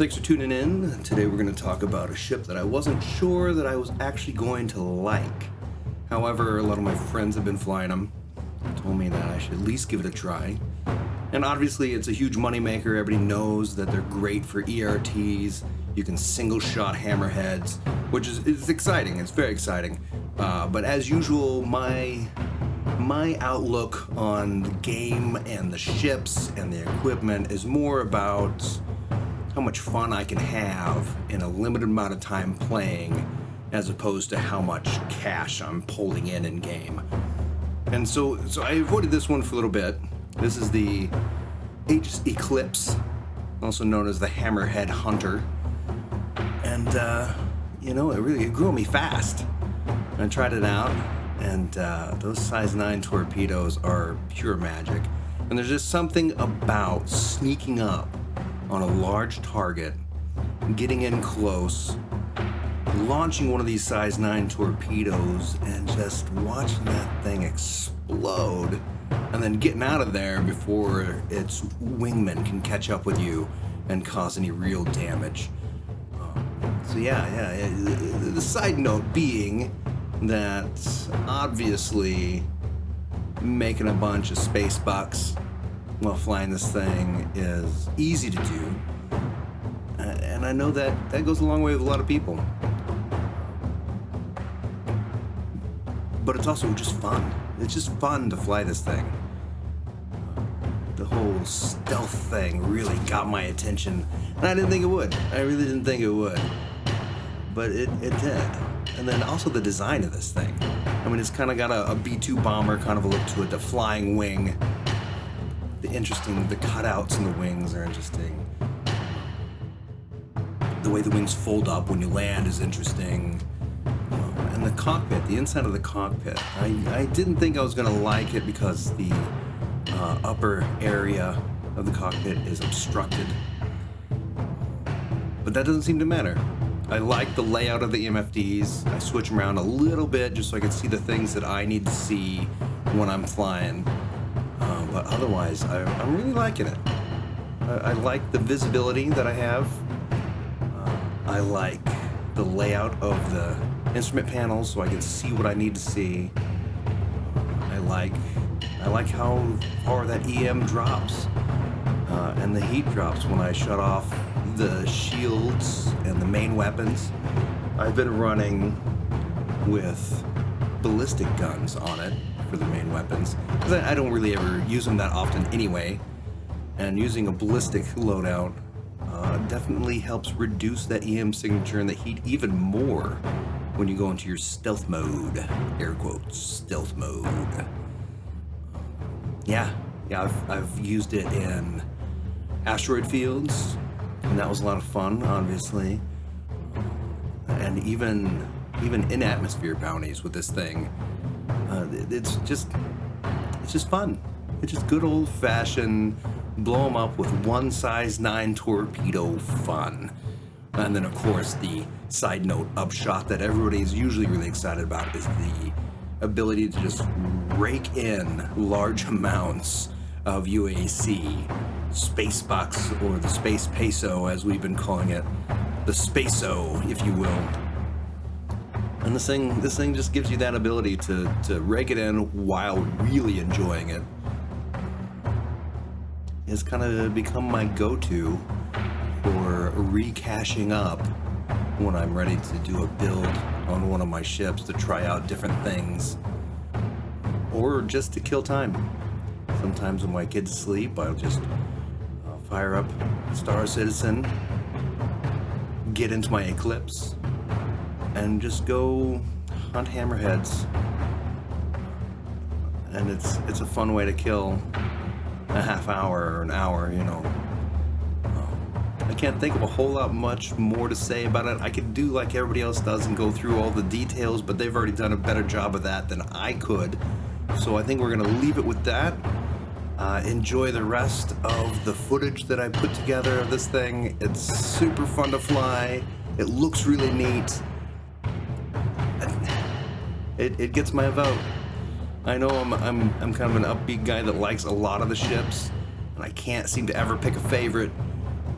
Thanks for tuning in. Today we're going to talk about a ship that I wasn't sure that I was actually going to like. However, a lot of my friends have been flying them. Told me that I should at least give it a try. And obviously it's a huge moneymaker. Everybody knows that they're great for ERTs. You can single shot hammerheads, which is exciting. It's very exciting. But as usual, my outlook on the game and the ships and the equipment is more about how much fun I can have in a limited amount of time playing, as opposed to how much cash I'm pulling in game. And so I avoided this one for a little bit. This is the Aegis Eclipse, also known as the Hammerhead Hunter. And it grew on me fast. I tried it out, and those size 9 torpedoes are pure magic. And there's just something about sneaking up on a large target, getting in close, launching one of these size 9 torpedoes, and just watching that thing explode, and then getting out of there before its wingman can catch up with you and cause any real damage. The side note being that obviously making a bunch of space bucks while flying this thing is easy to do, and I know that goes a long way with a lot of people. But it's also just fun. It's just fun to fly this thing. The whole stealth thing really got my attention, and I didn't think it would. I really didn't think it would, but it did. And then also the design of this thing. I mean, it's kind of got a B-2 bomber kind of a look to it, the flying wing. The cutouts in the wings are interesting. The way the wings fold up when you land is interesting. And the cockpit, the inside of the cockpit, I didn't think I was going to like it because the upper area of the cockpit is obstructed. But that doesn't seem to matter. I like the layout of the MFDs. I switch them around a little bit just so I can see the things that I need to see when I'm flying. But otherwise, I'm really liking it. I like the visibility that I have. I like the layout of the instrument panels so I can see what I need to see. I like how far that EM drops and the heat drops when I shut off the shields and the main weapons. I've been running with ballistic guns on it for the main weapons, because I don't really ever use them that often anyway, and using a ballistic loadout definitely helps reduce that EM signature and the heat even more when you go into your stealth mode, air quotes, stealth mode. I've used it in asteroid fields, and that was a lot of fun, obviously, and even in atmosphere bounties with this thing. It's just fun. It's just good old-fashioned blow them up with one size 9 torpedo fun. And then of course the side note upshot that everybody's usually really excited about is the ability to just rake in large amounts of UAC, space bucks, or the space peso as we've been calling it, the spaceo, if you will. And this thing just gives you that ability to rake it in while really enjoying it. It's kind of become my go-to for recaching up when I'm ready to do a build on one of my ships to try out different things, or just to kill time. Sometimes when my kids sleep, I'll just fire up Star Citizen, get into my Eclipse, and just go hunt hammerheads. And it's a fun way to kill a half hour or an hour, you know. I can't think of a whole lot much more to say about it. I could do like everybody else does and go through all the details, but they've already done a better job of that than I could. So I think we're gonna leave it with that. Enjoy the rest of the footage that I put together of this thing. It's super fun to fly. It looks really neat. It gets my vote. I know I'm kind of an upbeat guy that likes a lot of the ships, and I can't seem to ever pick a favorite.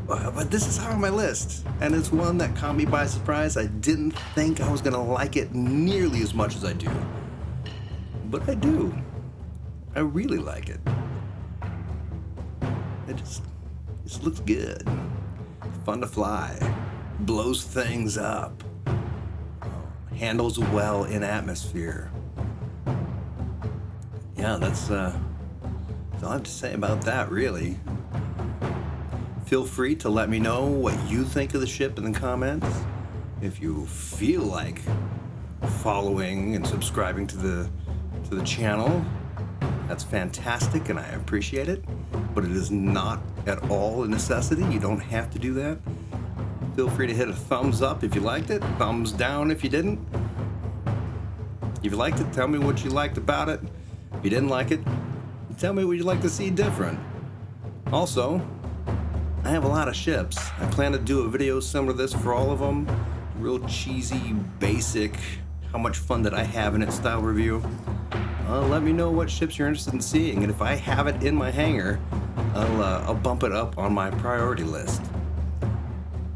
But this is high on my list, and it's one that caught me by surprise. I didn't think I was gonna like it nearly as much as I do. But I do. I really like it. It just looks good. It's fun to fly. Blows things up. Handles well in atmosphere. Yeah, that's all I have to say about that, really. Feel free to let me know what you think of the ship in the comments. If you feel like following and subscribing to the channel, that's fantastic and I appreciate it. But it is not at all a necessity. You don't have to do that. Feel free to hit a thumbs up if you liked it, thumbs down if you didn't. If you liked it, tell me what you liked about it. If you didn't like it, tell me what you'd like to see different. Also, I have a lot of ships. I plan to do a video similar to this for all of them. Real cheesy, basic, how much fun did I have in it style review. Let me know what ships you're interested in seeing, and if I have it in my hangar, I'll bump it up on my priority list.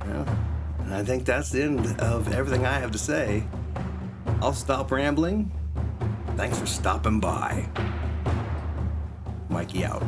Yeah, and I think that's the end of everything I have to say. I'll stop rambling. Thanks for stopping by. Mikey out.